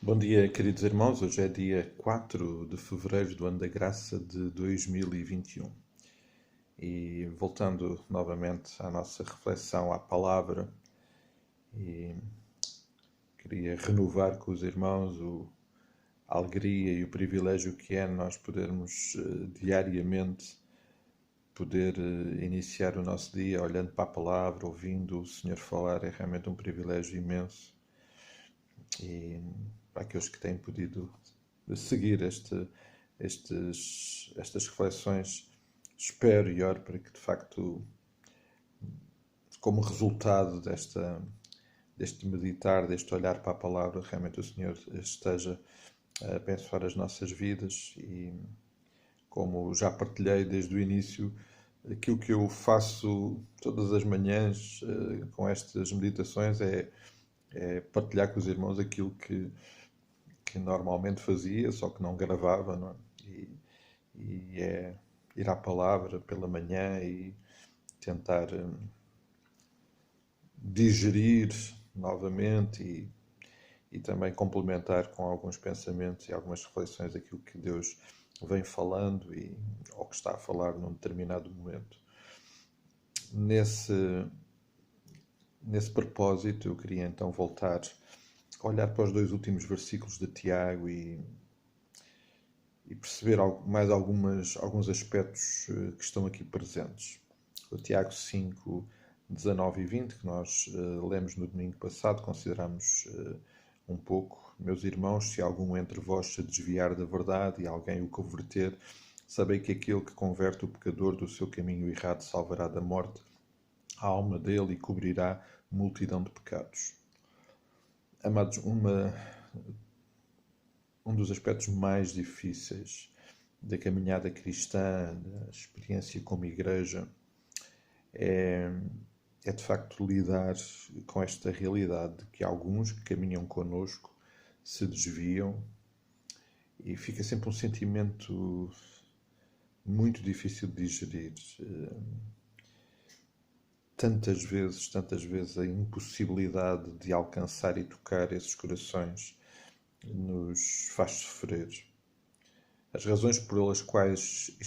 Bom dia, queridos irmãos. Hoje é dia 4 de fevereiro do ano da graça de 2021. E voltando novamente à nossa reflexão à palavra, e queria renovar com os irmãos a alegria e o privilégio que é nós podermos diariamente poder iniciar o nosso dia olhando para a palavra, ouvindo o Senhor falar. É realmente um privilégio imenso. E para aqueles que têm podido seguir estas reflexões, espero e oro para que, de facto, como resultado deste meditar, deste olhar para a palavra, realmente o Senhor esteja a abençoar as nossas vidas. E como já partilhei desde o início, aquilo que eu faço todas as manhãs com estas meditações é partilhar com os irmãos aquilo que normalmente fazia, só que não gravava, não é? E é ir à palavra pela manhã e tentar digerir novamente e também complementar com alguns pensamentos e algumas reflexões aquilo que Deus vem falando ou que está a falar num determinado momento. Nesse propósito, eu queria então voltar a olhar para os dois últimos versículos de Tiago e perceber mais alguns aspectos que estão aqui presentes. O Tiago 5, 19 e 20, que nós lemos no domingo passado, consideramos um pouco. Meus irmãos, se algum entre vós se desviar da verdade e alguém o converter, sabei que aquele que converte o pecador do seu caminho errado salvará da morte a alma dele e cobrirá multidão de pecados. Amados, um dos aspectos mais difíceis da caminhada cristã, da experiência como igreja, é de facto lidar com esta realidade de que alguns que caminham connosco se desviam e fica sempre um sentimento muito difícil de digerir. Tantas vezes a impossibilidade de alcançar e tocar esses corações nos faz sofrer. As razões pelas quais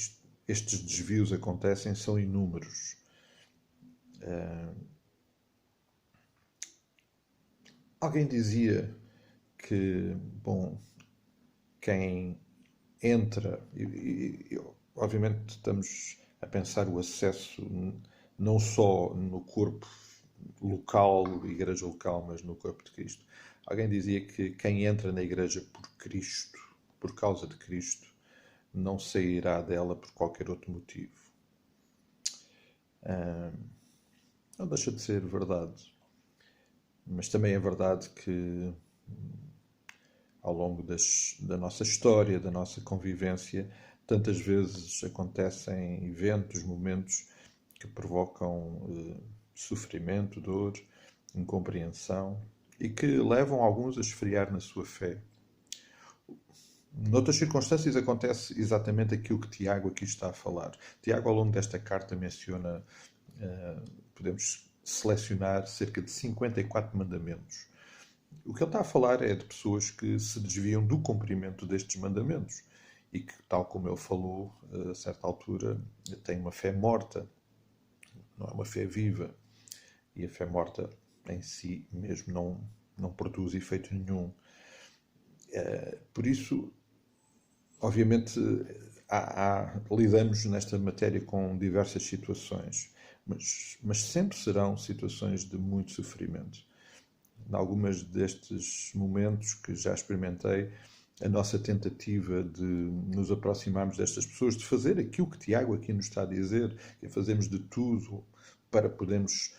estes desvios acontecem são inúmeros. Alguém dizia que, bom, quem entra, obviamente estamos a pensar o acesso não só no corpo local, igreja local, mas no corpo de Cristo. Alguém dizia que quem entra na igreja por Cristo, por causa de Cristo, não sairá dela por qualquer outro motivo. Não deixa de ser verdade. Mas também é verdade que ao longo da nossa história, da nossa convivência, tantas vezes acontecem eventos, momentos que provocam sofrimento, dor, incompreensão e que levam alguns a esfriar na sua fé. Noutras circunstâncias acontece exatamente aquilo que Tiago aqui está a falar. Tiago, ao longo desta carta, menciona, podemos selecionar cerca de 54 mandamentos. O que ele está a falar é de pessoas que se desviam do cumprimento destes mandamentos e que, tal como ele falou, a certa altura, têm uma fé morta, não é uma fé viva. E a fé morta em si mesmo não produz efeito nenhum. Por isso, obviamente, lidamos nesta matéria com diversas situações, mas sempre serão situações de muito sofrimento. Em algumas destes momentos que já experimentei, a nossa tentativa de nos aproximarmos destas pessoas, de fazer aquilo que Tiago aqui nos está a dizer, que fazemos de tudo para podermos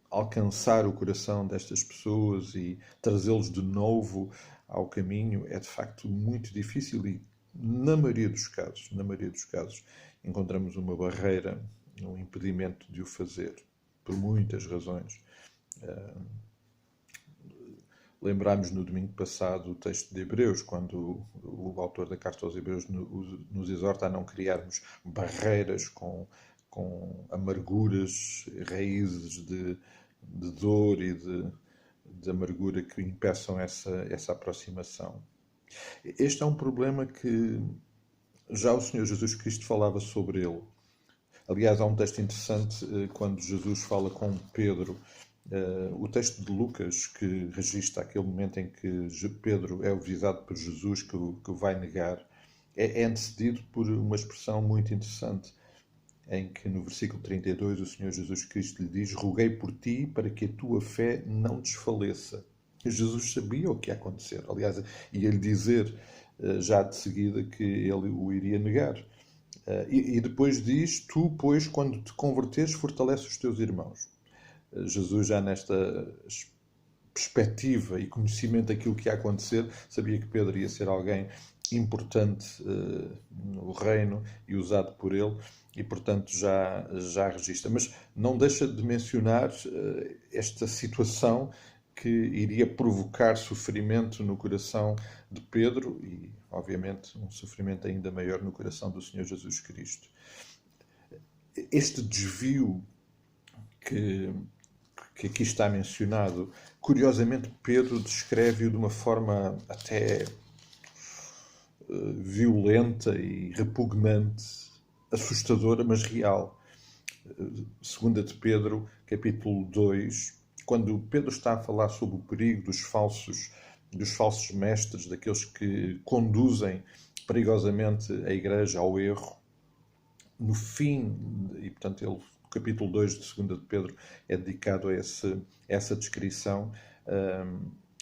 alcançar o coração destas pessoas e trazê-los de novo ao caminho, é de facto muito difícil e, na maioria dos casos, encontramos uma barreira, um impedimento de o fazer, por muitas razões. Lembrámos no domingo passado o texto de Hebreus, quando o autor da carta aos Hebreus nos exorta a não criarmos barreiras com amarguras, raízes de dor e de de amargura que impeçam essa aproximação. Este é um problema que já o Senhor Jesus Cristo falava sobre ele. Aliás, há um texto interessante quando Jesus fala com Pedro. O texto de Lucas, que registra aquele momento em que Pedro é avisado por Jesus que o vai negar, é antecedido por uma expressão muito interessante, em que no versículo 32 o Senhor Jesus Cristo lhe diz: roguei por ti para que a tua fé não desfaleça. Jesus sabia o que ia acontecer. Aliás, ia-lhe dizer já de seguida que ele o iria negar. E depois diz: tu, pois, quando te converteres, fortalece os teus irmãos. Jesus, já nesta perspectiva e conhecimento daquilo que ia acontecer, sabia que Pedro ia ser alguém importante no reino e usado por ele, e portanto já registra. Mas não deixa de mencionar esta situação que iria provocar sofrimento no coração de Pedro e, obviamente, um sofrimento ainda maior no coração do Senhor Jesus Cristo. Este desvio que aqui está mencionado, curiosamente Pedro descreve-o de uma forma até violenta e repugnante, assustadora, mas real. Segunda de Pedro, capítulo 2, quando Pedro está a falar sobre o perigo dos falsos mestres, daqueles que conduzem perigosamente a igreja ao erro, no fim, e portanto o capítulo 2 de 2 de Pedro é dedicado a essa descrição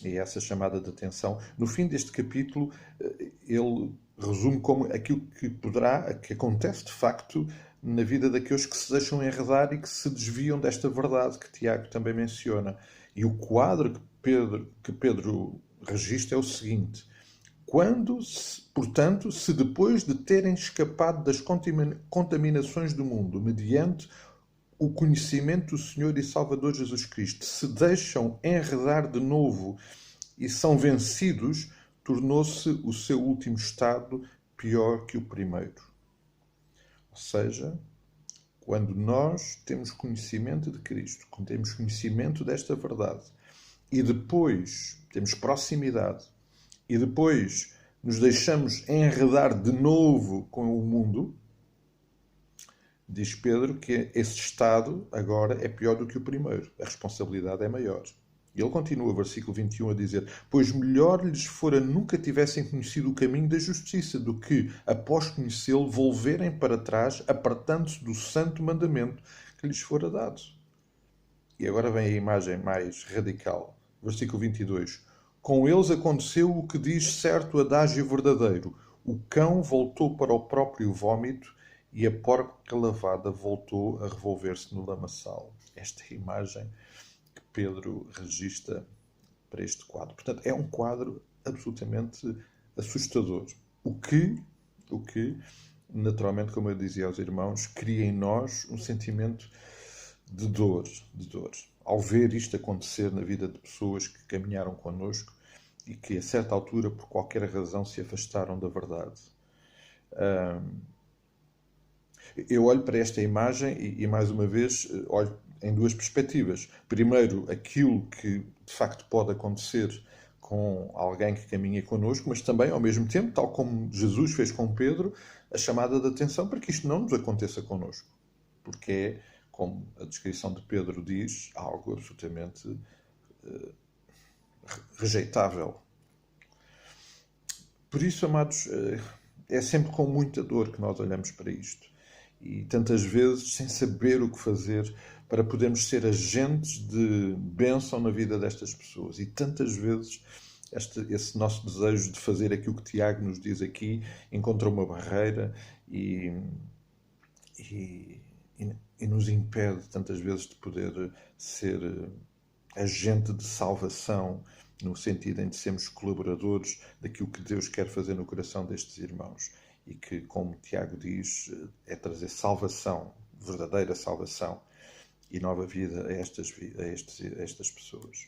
e a essa chamada de atenção. No fim deste capítulo, ele resume como aquilo que acontece de facto na vida daqueles que se deixam enredar e que se desviam desta verdade que Tiago também menciona. E o quadro que Pedro registra é o seguinte: portanto, se depois de terem escapado das contaminações do mundo, mediante o conhecimento do Senhor e Salvador Jesus Cristo, se deixam enredar de novo e são vencidos, tornou-se o seu último estado pior que o primeiro. Ou seja, quando nós temos conhecimento de Cristo, quando temos conhecimento desta verdade, e depois temos proximidade, e depois nos deixamos enredar de novo com o mundo, diz Pedro que esse estado agora é pior do que o primeiro. A responsabilidade é maior. E ele continua, versículo 21, a dizer: pois melhor lhes fora nunca tivessem conhecido o caminho da justiça, do que, após conhecê-lo, volverem para trás, apartando-se do santo mandamento que lhes fora dado. E agora vem a imagem mais radical. Versículo 22. Com eles aconteceu o que diz certo adágio verdadeiro: o cão voltou para o próprio vômito e a porca lavada voltou a revolver-se no lamaçal. Esta é a imagem que Pedro registra para este quadro. Portanto, é um quadro absolutamente assustador. O que, naturalmente, como eu dizia aos irmãos, cria em nós um sentimento de dor. Ao ver isto acontecer na vida de pessoas que caminharam connosco e que, a certa altura, por qualquer razão, se afastaram da verdade. Eu olho para esta imagem e mais uma vez, olho em duas perspectivas. Primeiro, aquilo que de facto pode acontecer com alguém que caminha connosco, mas também, ao mesmo tempo, tal como Jesus fez com Pedro, a chamada de atenção para que isto não nos aconteça connosco. Porque é, como a descrição de Pedro diz, algo absolutamente rejeitável. Por isso, amados, é sempre com muita dor que nós olhamos para isto. E tantas vezes sem saber o que fazer para podermos ser agentes de bênção na vida destas pessoas. E tantas vezes esse nosso desejo de fazer aquilo que Tiago nos diz aqui encontra uma barreira e nos impede tantas vezes de poder ser agente de salvação, no sentido em de sermos colaboradores daquilo que Deus quer fazer no coração destes irmãos. E que, como Tiago diz, é trazer salvação, verdadeira salvação e nova vida a estas pessoas.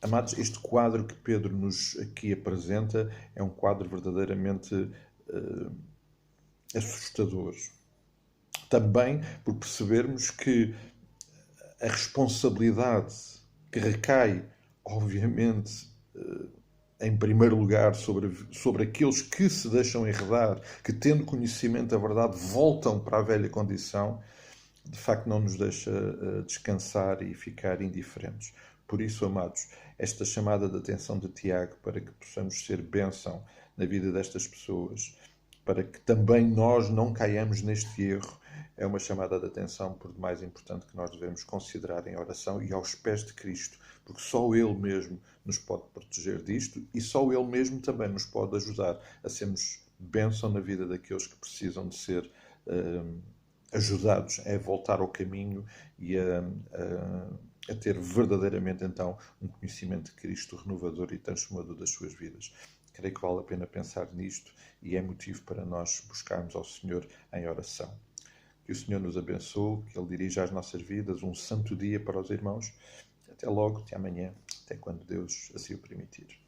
Amados, este quadro que Pedro nos aqui apresenta é um quadro verdadeiramente assustador. Também por percebermos que a responsabilidade que recai obviamente, em primeiro lugar, sobre aqueles que se deixam enredar, que, tendo conhecimento da verdade, voltam para a velha condição, de facto não nos deixa descansar e ficar indiferentes. Por isso, amados, esta chamada de atenção de Tiago, para que possamos ser bênção na vida destas pessoas, para que também nós não caiamos neste erro, é uma chamada de atenção por demais importante que nós devemos considerar em oração e aos pés de Cristo, porque só Ele mesmo nos pode proteger disto e só Ele mesmo também nos pode ajudar a sermos bênção na vida daqueles que precisam de ser ajudados a voltar ao caminho e a ter verdadeiramente então um conhecimento de Cristo renovador e transformador das suas vidas. Creio que vale a pena pensar nisto e é motivo para nós buscarmos ao Senhor em oração. Que o Senhor nos abençoe, que Ele dirija as nossas vidas, um santo dia para os irmãos. Até logo, até amanhã, até quando Deus assim o permitir.